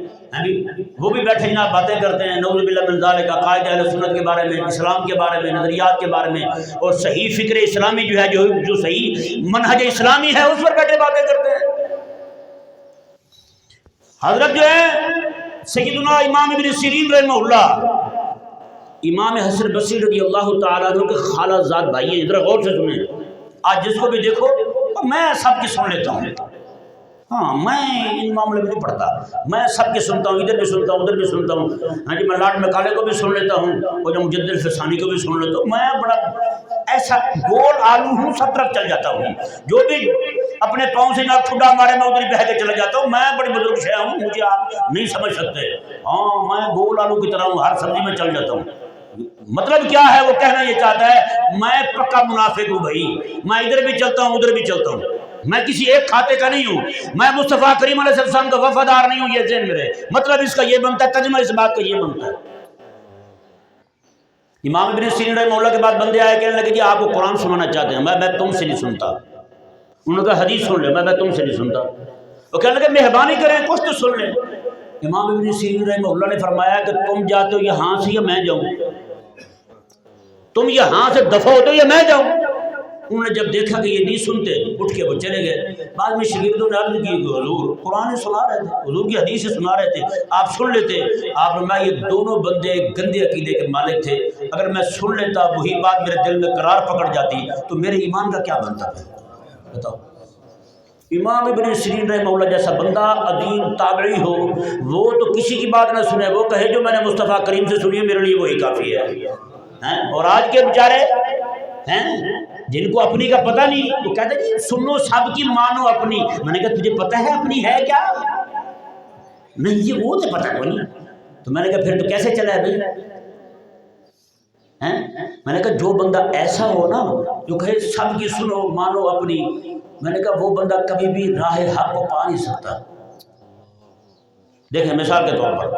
وہ بھی بیٹھے جناب باتیں کرتے ہیں نعوذ باللہ من ذالک، قائد اہل سنت کے بارے میں، اسلام کے بارے میں، نظریات کے بارے میں، اور صحیح فکر اسلامی جو ہے جو صحیح منہج اسلامی ہے اس پر بیٹھے باتیں کرتے ہیں. حضرت جو ہے سیدنا امام ابن سیرین رحمہ اللہ، امام حسن بصری رضی اللہ تعالیٰ عنہ کے خالہ زاد بھائی ہیں. ادھر غور سے سنیں، آج جس کو بھی دیکھو میں سب کی سن لیتا ہوں. ہاں میں ان معاملے میں نہیں پڑھتا، میں سب کے سنتا ہوں، ادھر بھی سنتا ہوں ادھر بھی سنتا ہوں. ہاں جی، میں لاٹ میں کالے کو بھی سن لیتا ہوں اور جو مجدد فسانی کو بھی سن لیتا ہوں. میں بڑا ایسا گول آلو ہوں، سب طرف چل جاتا ہوں. جو بھی اپنے پاؤں سے نہ ٹھڈا مارے میں ادھر بہہ کے چلا جاتا ہوں. میں بڑی بزرگ شے ہوں، مجھے آپ نہیں سمجھ سکتے. ہاں میں گول آلو کی طرح ہوں، ہر سبزی میں چل جاتا ہوں. مطلب کیا ہے؟ وہ کہنا یہ چاہتا ہے میں پکا منافق ہوں بھائی، میں ادھر بھی چلتا ہوں ادھر بھی چلتا ہوں، میں کسی ایک کھاتے کا نہیں ہوں، میں مصطفیٰ کریم علیہ السلام کا وفادار نہیں ہوں. یہ ذہن میں رہے. مطلب اس کا یہ بنتا ہے، ترجمہ اس بات کا یہ بنتا ہے. امام ابن سیرین رحمہ اللہ کے بعد بندے آئے کہنے لگے جی آپ کو قرآن سنانا چاہتے ہیں. میں تم سے نہیں سنتا. انہوں نے کہا حدیث سن لے. میں تم سے نہیں سنتا. وہ کہنے لگے مہربانی کریں کچھ تو سن لیں. امام ابن سیرین رحمہ اللہ نے فرمایا کہ تم جاتے ہو یہاں سے یا میں جاؤں؟ تم یہاں سے دفع ہوتے ہو یا میں جاؤں؟ انہوں نے جب دیکھا کہ یہ نہیں سنتے اٹھ کے وہ چلے گئے. بعد میں شاگردوں نے عرض کی کہ حضور قرآن سنا رہے تھے، حضور کی حدیث سنا رہے تھے، آپ سن لیتے. آپ نے یہ دونوں بندے گندے عقیدے کے مالک تھے، اگر میں سن لیتا وہی بات میرے دل میں قرار پکڑ جاتی تو میرے ایمان کا کیا بنتا تھا بتاؤ. امام ابن سیرین رحمہ اللہ جیسا بندہ عظیم تابعی ہو، وہ تو کسی کی بات نہ سنے، وہ کہے جو میں نے مصطفیٰ کریم سے سنی ہے میرے لیے وہی کافی ہے. اور آج کے بیچارے ہیں جن کو اپنی کا پتہ نہیں، وہ کہتے ہیں سنو سب کی مانو اپنی. میں نے کہا تجھے پتہ ہے اپنی ہے کیا؟ نہیں یہ وہ تو پتہ کو نہیں. تو میں نے کہا پھر تو کیسے چلا ہے بھائی؟ میں نے کہا جو بندہ ایسا ہو نا جو کہے سب کی سنو مانو اپنی، میں نے کہا وہ بندہ کبھی بھی راہ حق کو پا نہیں سکتا. دیکھیں مثال کے طور پر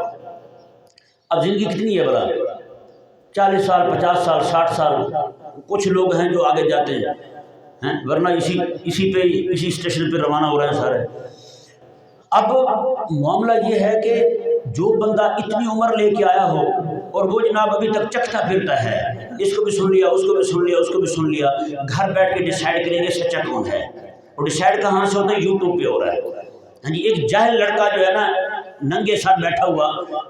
اب زندگی کتنی ہے بڑا، 40 سال 50 سال 60 سال، کچھ لوگ ہیں جو آگے جاتے ہیں ورنہ اسی اسٹیشن پہ روانہ ہو رہے ہیں سارے. اب معاملہ یہ ہے کہ جو بندہ اتنی عمر لے کے آیا ہو اور وہ جناب ابھی تک چکھتا پھرتا ہے، اس کو بھی سن لیا اس کو بھی سن لیا اس کو بھی سن لیا، گھر بیٹھ کے ڈیسائیڈ کریں گے سچا کون ہے. اور ڈیسائیڈ کہاں سے ہوتا ہے؟ یوٹیوب پہ ہو رہا ہے. ہاں جی، ایک جاہل لڑکا جو ہے نا ننگے ساتھ بیٹھا ہوا،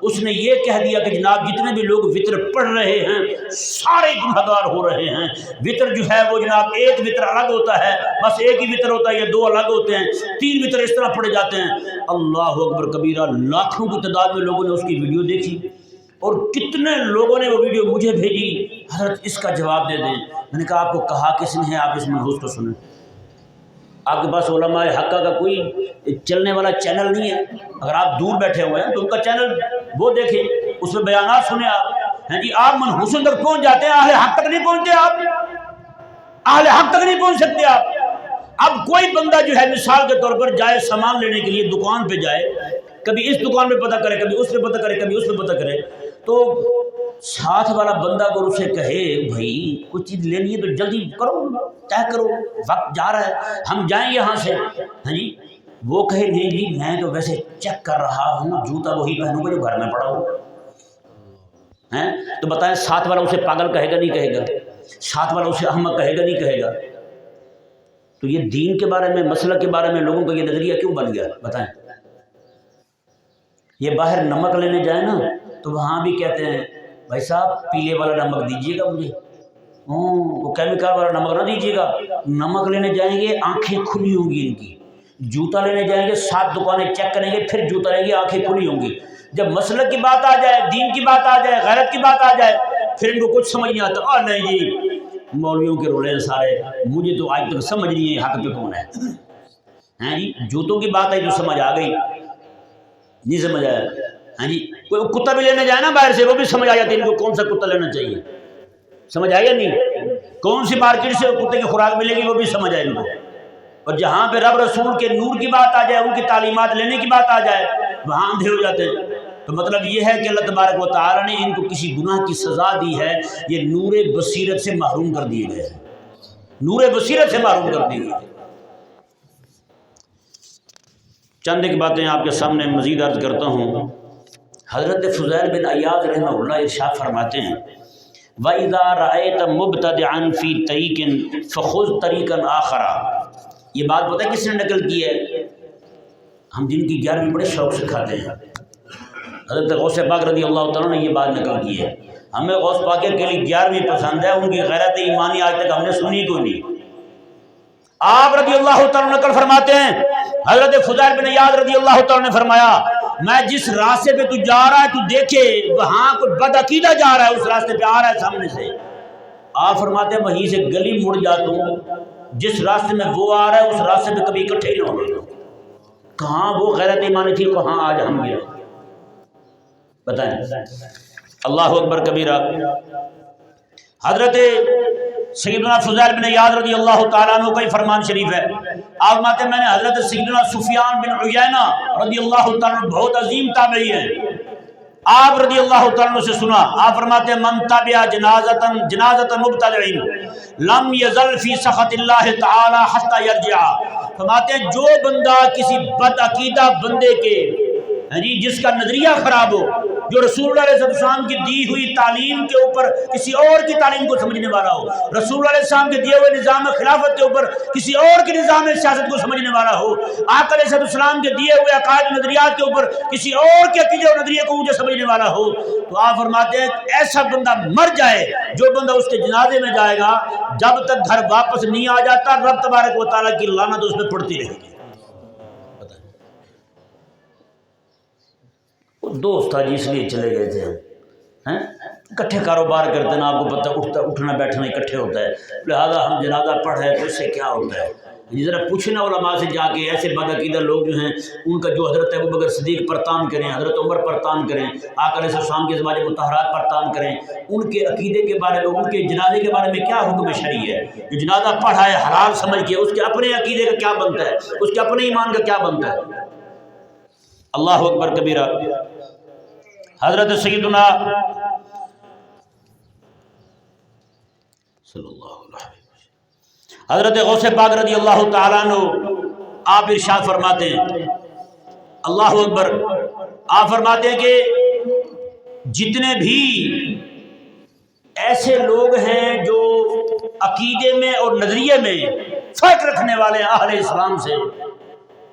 اس نے یہ کہہ دیا کہ جناب جتنے بھی لوگ وطر پڑھ رہے ہیں سارے گنہگار ہو رہے ہیں. وطر جو ہے وہ جناب ایک وطر الگ ہوتا ہے، بس ایک ہی وطر ہوتا ہے یا 2 الگ ہوتے ہیں، 3 وطر اس طرح پڑھے جاتے ہیں. اللہ اکبر کبیرہ. لاکھوں کی تعداد میں لوگوں نے اس کی ویڈیو دیکھی اور کتنے لوگوں نے وہ ویڈیو مجھے بھیجی، حضرت اس کا جواب دے دیں. میں نے کہا آپ کو کہا کس نے ہے آپ اس منحوس کو سنیں؟ آپ کے پاس علماء حقہ کا کوئی چلنے والا چینل نہیں ہے؟ اگر آپ دور بیٹھے ہوئے ہیں تو ان کا چینل وہ دیکھیں، اس میں بیانات سنیں آپ. ہیں جی آپ منحوسوں تک پہنچ جاتے ہیں، اہل حق تک نہیں پہنچتے. آپ اہل حق تک نہیں پہنچ سکتے. آپ اب کوئی بندہ جو ہے مثال کے طور پر جائے سامان لینے کے لیے دکان پہ جائے، کبھی اس دکان پہ پتہ کرے، کبھی اس پہ پتہ کرے، کبھی اس پہ پتہ کرے، تو ساتھ والا بندہ اگر اسے کہے بھائی کچھ چیز لینی ہے تو جلدی کرو، طے کرو، وقت جا رہا ہے، ہم جائیں یہاں سے، ہاں جی، وہ کہے نہیں جی میں تو ویسے چیک کر رہا ہوں، جوتا وہی پہنوں گا جو گھر میں پڑا ہو، ہیں تو بتائیں ساتھ والا اسے پاگل کہے گا نہیں کہے گا؟ ساتھ والا اسے احمق کہے گا نہیں کہے گا؟ تو یہ دین کے بارے میں، مسئلہ کے بارے میں لوگوں کا یہ نظریہ کیوں بن گیا بتائیں؟ یہ باہر نمک لینے جائیں نا تو وہاں بھی کہتے ہیں بھائی صاحب پیلے والا نمک دیجیے گا مجھے، وہ کیمیکل والا نمک نہ دیجیے گا۔ نمک لینے جائیں گے آنکھیں کھلی ہوں گی ان کی، جوتا لینے جائیں گے 7 دکانیں چیک کریں گے پھر جوتا لیں گے، آنکھیں کھلی ہوں گی۔ جب مسلک کی بات آ جائے، دین کی بات آ جائے، غیرت کی بات آ جائے، پھر ان کو کچھ سمجھ نہیں آتا، نہیں جی مولویوں کے رولے ہیں سارے، مجھے تو آج تک سمجھ نہیں ہے حق پہ کون ہے، ہیں جی جوتوں کی بات آئی تو سمجھ آ گئی، نہیں سمجھ آیا، ہاں جی کوئی کتا بھی لینے جائے نا باہر سے، وہ بھی سمجھ آ جاتی ہے ان کو کون سا کتا لینا چاہیے، سمجھ آئی یا نہیں؟ کون سی مارکیٹ سے کتے کی خوراک ملے گی وہ بھی سمجھ آئے ان کو۔ اور جہاں پہ رب رسول کے نور کی بات آ جائے، ان کی تعلیمات لینے کی بات آ جائے، وہاں اندھے ہو جاتے ہیں۔ تو مطلب یہ ہے کہ اللہ تبارک و تعالیٰ نے ان کو کسی گناہ کی سزا دی ہے، یہ نور بصیرت سے محروم کر دیے گئے ہیں، نور بصیرت سے محروم کر دیے گئے۔ چند ایک باتیں آپ کے سامنے مزید عرض کرتا ہوں۔ حضرت فضیل بن عیاض رحمہ اللہ ارشاد فرماتے ہیں وَإِذَا رَأَيْتَ مُبْتَدِعًا فِي طَرِيقٍ فَخُذْ طَرِيقًا آخَرَ۔ یہ بات پتہ ہے کس نے نقل کی ہے؟ ہم جن کی 11ویں بڑے شوق سے کھاتے ہیں، حضرت غوث پاک رضی اللہ تعالیٰ نے یہ بات نقل کی ہے۔ ہمیں غوث پاک کے لیے 11ویں پسند ہے، ان کی غیرت ایمانی آج تک ہم نے سنی کو نہیں۔ آپ رضی اللہ تعالیٰ نقل فرماتے ہیں، حضرت فضیل بن عیاض رضی اللہ تعالیٰ نے فرمایا میں جس راستے پہ تو جا رہا ہے تو دیکھے وہاں کوئی بد عقیدہ جا رہا ہے، اس راستے پہ آ رہا ہے سامنے سے، آپ فرماتے ہیں وہیں سے گلی مڑ جاتا ہوں، جس راستے میں وہ آ رہا ہے اس راستے پہ کبھی اکٹھے ہی نہ ہونا۔ کہاں وہ غیرت ایمانی تھی، کہاں آج ہم گئے؟ بتائیں۔ اللہ اکبر کبیرہ۔ حضرت سیدنا فضیل بن عیاض رضی اللہ تعالیٰ عنہ کا فرمان شریف ہے، آپ فرماتے ہیں میں نے حضرت سیدنا سفیان بن عیینہ رضی اللہ تعالیٰ عنہ بہت عظیم تابعی ہیں، آپ رضی اللہ تعالیٰ عنہ سے سنا، آپ فرماتے ہیں من تبع جنازۃ مبتدع لم یزل فی سخط اللہ تعالی حتی یرجع۔ فرماتے ہیں جو بندہ کسی بد عقیدہ بندے کے، جس کا نظریہ خراب ہو، جو رسول اللہ علیہ السلام کی دی ہوئی تعلیم کے اوپر کسی اور کی تعلیم کو سمجھنے والا ہو، رسول اللہ علیہ السلام کے دیے ہوئے نظام خلافت کے اوپر کسی اور کے نظام سیاست کو سمجھنے والا ہو، آقا علیہ السلام کے دیے ہوئے عقائد و نظریات کے اوپر کسی اور کے عقیدے و نظریے کو مجھے سمجھنے والا ہو، تو آپ فرماتے ہیں ایسا بندہ مر جائے، جو بندہ اس کے جنازے میں جائے گا جب تک گھر واپس نہیں آ جاتا رب تبارک و تعالیٰ کی لعنت اس پہ پڑتی رہے گی۔ دوست تھا جی اس لیے چلے گئے تھے ہم، اکٹھے کاروبار کرتے نا، آپ کو پتہ اٹھنا بیٹھنا اکٹھے ہوتا ہے، لہذا ہم جنازہ پڑھ رہے تو اس سے کیا ہوتا ہے؟ ذرا پوچھنا علماء سے جا کے، ایسے بد عقیدہ لوگ جو ہیں ان کا جو حضرت ابوبکر صدیق پر تان کریں، حضرت عمر پر تان کریں، آقا علیہ السلام کے ازواج مطہرات پر تان کریں، ان کے عقیدے کے بارے میں، ان کے جنازے کے بارے میں کیا حکم شرعی ہے؟ جو جنازہ پڑھا ہے حلال سمجھ کے، اس کے اپنے عقیدے کا کیا بنتا ہے، اس کے اپنے ایمان کا کیا بنتا ہے؟ اللہ اکبر کبیرہ۔ حضرت سیدنا صلی اللہ علیہ وسلم حضرت غوث پاک رضی اللہ تعالیٰ عنہ آپ ارشاد فرماتے ہیں، اللہ اکبر، آپ فرماتے ہیں کہ جتنے بھی ایسے لوگ ہیں جو عقیدے میں اور نظریے میں فرق رکھنے والے ہیں اہل اسلام سے،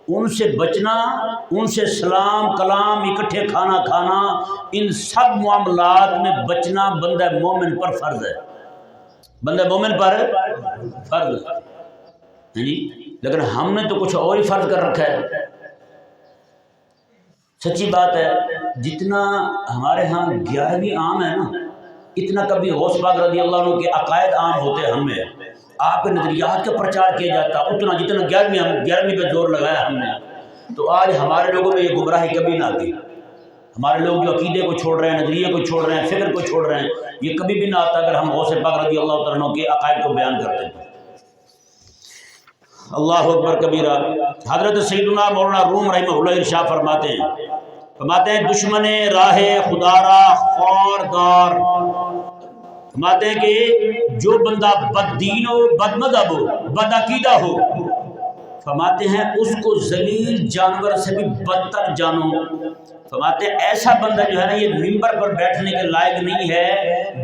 ان سے بچنا، ان سے سلام کلام اکٹھے کھانا کھانا، ان سب معاملات میں بچنا بندہ مومن پر فرض ہے، بندہ مومن پر فرض ہے جی۔ لیکن ہم نے تو کچھ اور ہی فرض کر رکھا ہے۔ سچی بات ہے، جتنا ہمارے ہاں 11ویں عام ہے نا، اتنا کبھی غوث پاک رضی اللہ عنہ کے عقائد عام ہوتے ہم میں، آپ کے نظریات کا پرچار کیا جاتا، اتنا جتنا 11ویں پہ زور لگایا ہم نے، تو آج ہمارے لوگوں میں یہ گمراہی کبھی نہ آتی۔ ہمارے لوگ جو عقیدے کو چھوڑ رہے ہیں، نظریے کو چھوڑ رہے ہیں، فکر کو چھوڑ رہے ہیں، یہ کبھی بھی نہ آتا اگر ہم غوث پاک رضی اللہ تعالیٰ عنہ کے عقائد کو بیان کرتے ہیں۔ اللہ اکبر کبیرہ۔ حضرت سیدنا مولانا روم رحمہ اللہ ارشاد فرماتے ہیں دشمن راہ خدارا خوردار، فرماتے ہیں کہ جو بندہ بد دین ہو، بد مذہب ہو، بد عقیدہ ہو، فرماتے ہیں اس کو ذلیل جانور سے بھی بدتر جانو۔ فرماتے ہیں ایسا بندہ جو ہے نا یہ ممبر پر بیٹھنے کے لائق نہیں ہے،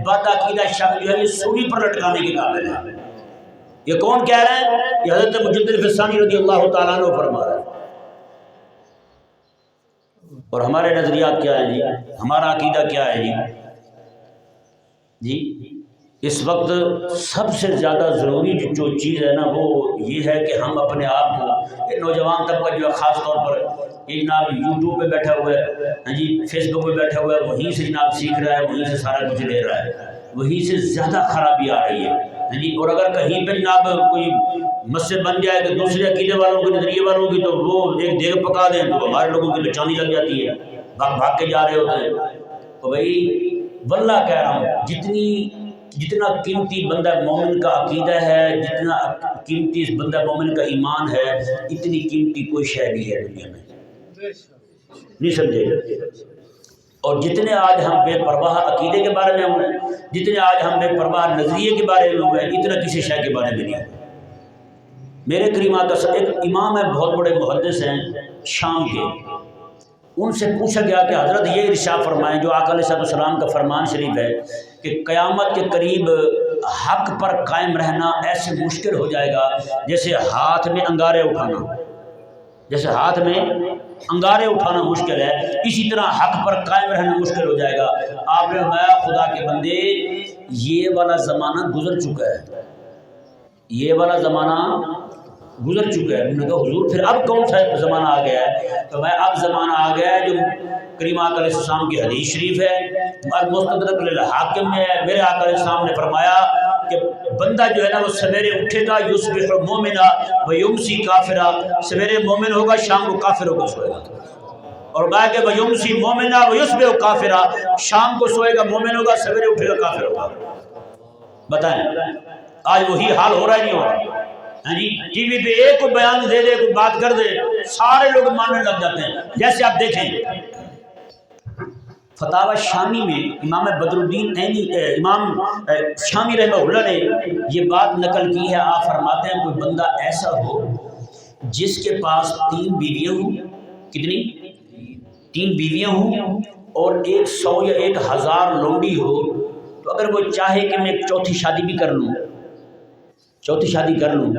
بد عقیدہ شخص جو ہے یہ سولی پر لٹکانے کے قابل ہے۔ یہ کون کہہ رہے ہیں؟ یہ حضرت مجدد فسانی رضی اللہ تعالیٰ عنہ فرما رہے ہیں۔ اور ہمارے نظریات کیا ہیں جی؟ ہمارا عقیدہ کیا ہے جی؟ اس وقت سب سے زیادہ ضروری جو چیز ہے نا وہ یہ ہے کہ ہم اپنے آپ کو، نوجوان طبقہ جو ہے خاص طور پر یہ جناب یوٹیوب پہ بیٹھا ہوا ہے، ہاں جی فیس بک پہ بیٹھا ہوا ہے، وہیں سے جناب سیکھ رہا ہے، وہیں سے سارا کچھ لے رہا ہے، وہیں سے زیادہ خرابی آ رہی ہے، ہاں جی۔ اور اگر کہیں پہ جناب کوئی مسجد بن جائے کہ دوسرے عقیدے والوں کے نظریے والوں کی، تو وہ ایک دیگ پکا دیں تو ہمارے لوگوں کی تو چاندی لگ جاتی ہے، بھاگ کے جا رہے ہوتے ہیں۔ تو بھائی واللہ کہہ رہا ہوں جتنا قیمتی بندہ مومن کا عقیدہ ہے، جتنا قیمتی اس بندہ مومن کا ایمان ہے، اتنی قیمتی کوئی شے نہیں ہے دنیا میں، نہیں سمجھے؟ اور جتنے آج ہم بے پرواہ عقیدے کے بارے میں ہوئے، جتنے آج ہم بے پرواہ نظریے کے بارے میں ہوئے، اتنا کسی شے کے بارے میں نہیں ہوئے۔ میرے کریم آقا ایک امام ہے، بہت بڑے محدث ہیں شام کے، ان سے پوچھا گیا کہ حضرت یہ ارشاد فرمائیں جو آقا علیہ السلام کا فرمان شریف ہے کہ قیامت کے قریب حق پر قائم رہنا ایسے مشکل ہو جائے گا جیسے ہاتھ میں انگارے اٹھانا، جیسے ہاتھ میں انگارے اٹھانا مشکل ہے، اسی طرح حق پر قائم رہنا مشکل ہو جائے گا۔ آپ نے فرمایا خدا کے بندے یہ والا زمانہ گزر چکا ہے، یہ والا زمانہ گزر چکا ہے۔ انہوں نے کہا حضور پھر اب کون سا زمانہ آ گیا ہے؟ تو میں اب زمانہ آ گیا ہے جو کریم آقا علیہ السلام کی حدیث شریف ہے، المستدرک للحاکم میں ہے۔ میرے آقا علیہ السلام نے فرمایا کہ بندہ جو ہے نا وہ سویرے اٹھے گا یصبح مومنا ویمسی کافرا، سویرے مومن ہوگا شام کو کافر ہوگا سوئے گا، اور کہا کہ ویمسی مومنا ویصبح کافرا، شام کو سوئے گا مومن ہوگا، سویرے اٹھے گا کافر ہوگا۔ بتائیں آج وہی حال ہو رہا ہے نہیں ہو رہا؟ ہاں جی ٹی وی پہ ایک کوئی بیان دے دے، کوئی بات کر دے، سارے لوگ ماننے لگ جاتے ہیں۔ جیسے آپ دیکھیں فتاوی شامی میں امام بدر الدین عینی امام شامی رحمہ اللہ نے یہ بات نقل کی ہے۔ آپ فرماتے ہیں کوئی بندہ ایسا ہو جس کے پاس 3 بیویاں ہوں، کتنی؟ 3 بیویاں ہوں، اور 100 یا 1000 لونڈی ہو، تو اگر وہ چاہے کہ میں ایک چوتھی شادی بھی کر لوں، چوتھی شادی کر لوں،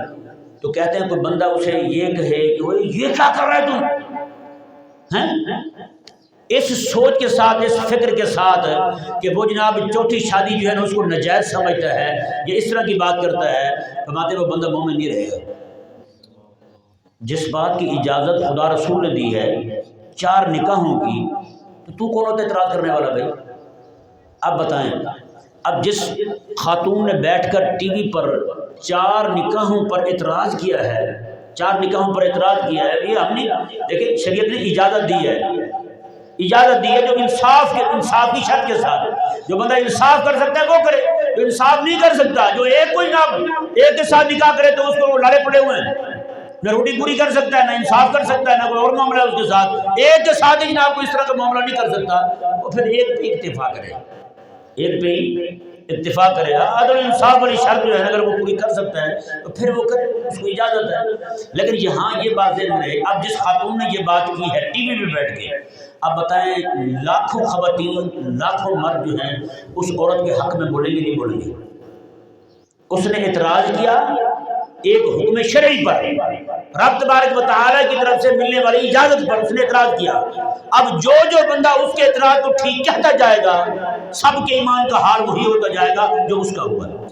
تو کہتے ہیں کوئی بندہ اسے یہ کہے کہ وہ یہ کیا کر رہا ہے تم ہیں؟ اس سوچ کے ساتھ، اس فکر کے ساتھ کہ وہ جناب چوتھی شادی جو ہے نا اس کو ناجائز سمجھتا ہے، یہ اس طرح کی بات کرتا ہے، فرماتے ہیں وہ بندہ مومن نہیں رہے گا۔ جس بات کی اجازت خدا رسول نے دی ہے 4 نکاحوں کی، تو کون ہوتا ہے اعتراض کرنے والا بھائی؟ اب بتائیں، اب جس خاتون نے بیٹھ کر ٹی وی پر 4 نکاحوں پر اعتراض کیا ہے، 4 نکاحوں پر اعتراض کیا ہے، یہ ہم نے دیکھیں شریعت نے اجازت دی ہے، اجازت دی ہے جو انصاف کی شرط کے ساتھ، جو بندہ انصاف کر سکتا ہے وہ کرے، جو انصاف نہیں کر سکتا، جو ایک کے ساتھ نکاح کرے تو اس کو لڑے پڑے ہوئے ہیں، نہ روٹی پوری کر سکتا ہے، نہ انصاف کر سکتا ہے، نہ کوئی اور معاملہ ہے اس کے ساتھ، ایک کے ساتھ ہی جناب کو اس طرح کا معاملہ نہیں کر سکتا، وہ پھر ایک پہ اکتفا کرے، ایک پہ ہی اتفاق کرے گا۔ عدل انصاف والی شرط جو ہے اگر وہ پوری کر سکتا ہے تو پھر وہ کرے، اس کو اجازت ہے۔ لیکن یہاں یہ بات ذہن میں رہے، اب جس خاتون نے یہ بات کی ہے ٹی وی پہ بیٹھ کے، اب بتائیں لاکھوں خواتین، لاکھوں مرد جو ہیں اس عورت کے حق میں بولیں گے نہیں بولیں گے؟ اس نے اعتراض کیا ایک حکم شرعی پر، رب تبارک و تعالی کی طرف سے ملنے والی اجازت پر اس نے اعتراض کیا۔ اب جو بندہ اس کے اعتراض کو ٹھیک کہتا جائے گا، سب کے ایمان کا حال وہی ہوتا جائے گا جو اس کا ہوا ہے۔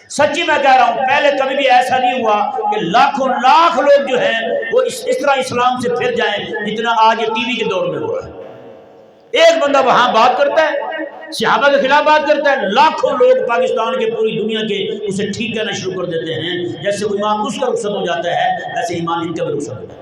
سچی میں کہہ رہا ہوں، پہلے کبھی بھی ایسا نہیں ہوا کہ لاکھوں لاکھ لوگ جو ہیں وہ اس طرح اسلام سے پھر جائیں جتنا آج یہ ٹی وی کے دور میں ہو رہا ہے۔ ایک بندہ وہاں بات کرتا ہے، صحابہ کے خلاف بات کرتا ہے، لاکھوں لوگ پاکستان کے پوری دنیا کے اسے ٹھیک کہنا شروع کر دیتے ہیں۔ جیسے ایمان اس کا رخصت ہو جاتا ہے ویسے ایمان ان کا بھی رخصت ہو جاتا ہے۔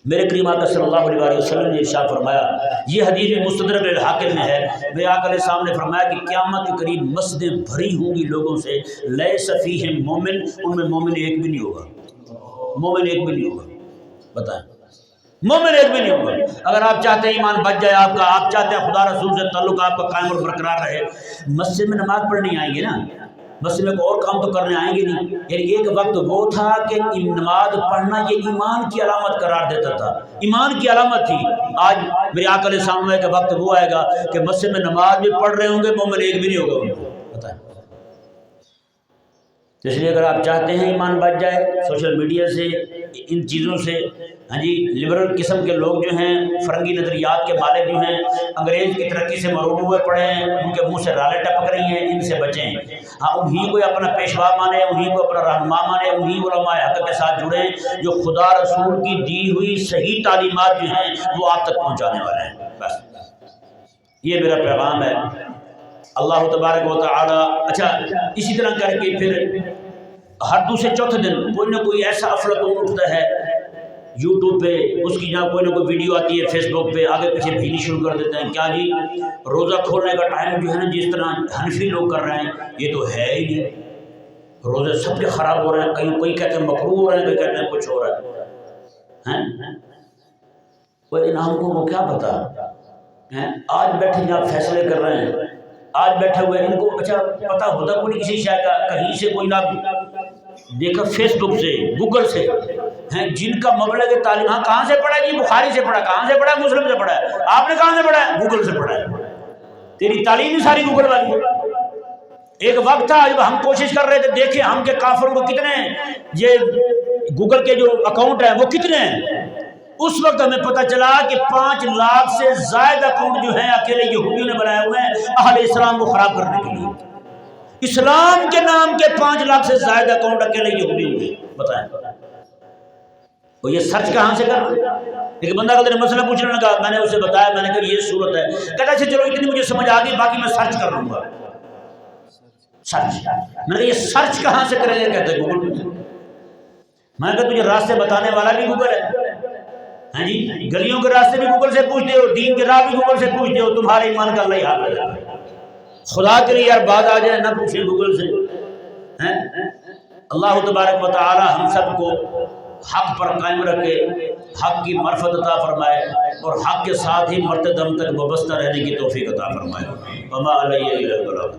میرے کریم آقا صلی اللہ علیہ وسلم نے ارشاد فرمایا، یہ حدیث بھی مستدرک الحاکم میں ہے، میرے آقا علیہ السلام نے فرمایا کہ قیامت کے قریب مسجدیں بھری ہوں گی لوگوں سے، لیس فیہم مومن، ان میں مومن ایک بھی نہیں ہوگا، مومن ایک بھی نہیں ہوگا۔ بتائیں، مومن ایک بھی نہیں ہوگا۔ اگر آپ چاہتے ہیں ایمان بچ جائے آپ کا، آپ چاہتے ہیں خدا رسول سے تعلق آپ کا قائم اور برقرار رہے، مسجد میں نماز پڑھنے آئیں گے نا، مسجد میں کوئی اور کام تو کرنے آئیں گے نہیں۔ یعنی ایک وقت وہ تھا کہ نماز پڑھنا یہ ایمان کی علامت قرار دیتا تھا، ایمان کی علامت تھی۔ آج میرے آقا علیہ السلام کے وقت وہ آئے گا کہ مسجد میں نماز بھی پڑھ رہے ہوں گے، مومن ایک بھی نہیں ہوگا ان کو، بتائیں۔ اس لیے اگر آپ چاہتے ہیں ایمان بچ جائے سوشل میڈیا سے، ان چیزوں سے، ہاں جی، لبرل قسم کے لوگ جو ہیں، فرنگی نظریات کے مالک جو ہیں، انگریز کی ترقی سے مروب ہوئے پڑے ہیں، ان کے منہ سے رالیں ٹپک رہی ہیں، ان سے بچیں۔ ہاں، انہی کو اپنا پیشوا مانے، انہی کو اپنا رہنما مانے، انہی علماء حق کے ساتھ جڑیں جو خدا رسول کی دی ہوئی صحیح تعلیمات جو ہیں وہ آپ تک پہنچانے والے ہیں۔ بس یہ میرا پیغام ہے۔ اللہ تبارک و تعالی، اچھا اسی طرح کر کے پھر ہر دوسرے چوتھے دن کوئی نہ کوئی ایسا افلاطون اٹھتا ہے یوٹیوب پہ، اس کی جہاں کوئی نہ کوئی ویڈیو آتی ہے فیس بک پہ، آگے پیچھے بھیجنی شروع کر دیتے ہیں، کیا جی روزہ کھولنے کا ٹائم جو ہے نا جس طرح حنفی لوگ کر رہے ہیں یہ تو ہے ہی نہیں، روزے سب کے خراب ہو رہے ہیں، کہیں کوئی کہتے ہیں مکروہ ہو رہے ہیں، کوئی کہتے ہیں کچھ ہو رہا ہے۔ کوئی ہم کو وہ کیا پتا ہے؟ آج بیٹھے جہاں فیصلے کر رہے ہیں، آج بیٹھے ہوئے ان کو اچھا پتہ ہوتا کوئی کسی شے کا، کہیں سے کوئی نہ دیکھا فیس بک سے، گوگل سے، ہیں جن کا مبلغ تعلیم، ہاں کہاں سے پڑھا جی؟ بخاری سے پڑھا، کہاں سے پڑھا؟ مسلم سے پڑھا ہے۔ آپ نے کہاں سے پڑھا ہے؟ گوگل سے پڑھا ہے۔ تیری تعلیم ہی ساری گوگل والی ہے۔ ایک وقت تھا جب ہم کوشش کر رہے تھے دیکھیں ہم کے کافروں کو کتنے ہیں، یہ گوگل کے جو اکاؤنٹ ہیں وہ کتنے ہیں، اس وقت ہمیں پتہ چلا کہ 5 لاکھ سے زائد اکاؤنٹ جو ہیں اکیلے یہودیوں نے بنائے ہوئے ہیں اہل اسلام کو خراب کرنے کے لیے۔ اسلام کے نام کے 5 لاکھ سے زائد اکاؤنٹ اکیلے یہودیوں کے، بتائیں وہ یہ سرچ کہاں سے کر رہے ہیں؟ ایک بندہ کا مسئلہ پوچھنے لگا، میں نے اسے بتایا، میں نے کہا یہ صورت ہے، کہتا ہے چلو اتنی مجھے سمجھ آ گئی، باقی میں سرچ کر لوں گا۔ سرچ، میں نے کہا یہ سرچ کہاں سے کرے گا؟ کہتے ہیں گوگل پہ۔ میں نے کہا تجھے راستے بتانے والا بھی گوگل ہے، ہاں جی، گلیوں کے راستے بھی گوگل سے پوچھتے ہو، دین کے راہ بھی گوگل سے پوچھتے ہو، تمہارے ایمان کا اللہ ہی حال ہے۔ خدا کے لیے یار بات آ جائے نہ پوچھیں گوگل سے، ہیں؟ اللہ تبارک و تعالی ہم سب کو حق پر قائم رکھے، حق کی معرفت عطا فرمائے اور حق کے ساتھ ہی مرتے دم تک وابستہ رہنے کی توفیق عطا فرمائے۔ وما علیہ الا البلاغ۔